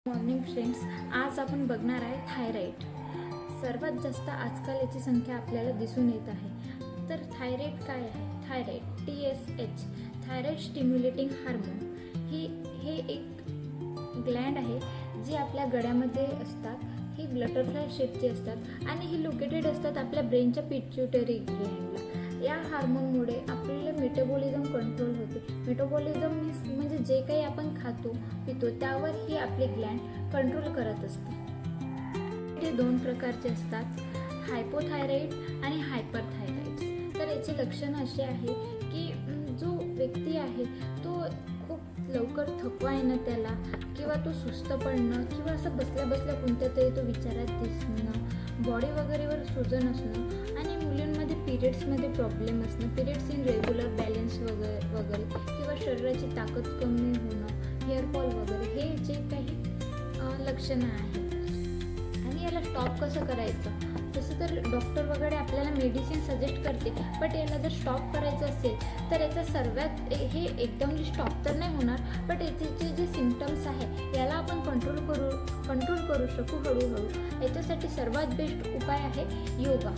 Morning friends, आज आपण बघणार आहे थायरॉईड. सर्वात जास्त आजकाल याची संख्या आपल्याला दिसून येत आहे. तर थायरॉईड काय आहे? Thyroid TSH thyroid stimulating hormone हे एक ग्लँड आहे जी आपल्या गळ्यामध्ये असतात. ही बटरफ्लाय शेपची असतात आणि ही लोकेटेड असतात आपल्या ब्रेनच्या पिट्युटरी ग्लँडला. या हार्मोनमुळे आपलं मेटाबॉलिझम कंट्रोल होते. मेटाबॉलिझम म्हणजे जे काही आपण खातो पितो त्यावर ही आपले ग्लँड कंट्रोल करत असते. हे दोन प्रकारचे असतात, हायपोथायरॉईड आणि हायपरथायरॉईड. तर याची लक्षणं अशी आहे की जो व्यक्ती आहे तो खूप लवकर थकवा येणं त्याला, किंवा तो सुस्त पडणं, किंवा असं बसल्या बसल्या कोणत्या तरी तो विचारात दिसणं, बॉडी वगैरेवर सुजन असणं, आणि मुलींमध्ये पिरियड्समध्ये प्रॉब्लेम असणं, पिरियड्स इन रेग्युलर बॅलन्स वगैरे किंवा शरीराची ताकद कमी होणं, हेअरफॉल वगैरे, हे जे काही लक्षणं आहेत. आणि याला स्टॉप कसं करायचं? तसं तर डॉक्टर वगैरे आपल्याला मेडिसिन सजेस्ट करते, बट याला जर स्टॉप करायचं असेल तर याचा सर्वात हे एकदम स्टॉप तर नाही होणार, बट याचे जे सिम्पटम्स आहे याला आपण कंट्रोल करू शकू हळूहळू. याच्यासाठी सर्वात बेस्ट उपाय आहे योगा.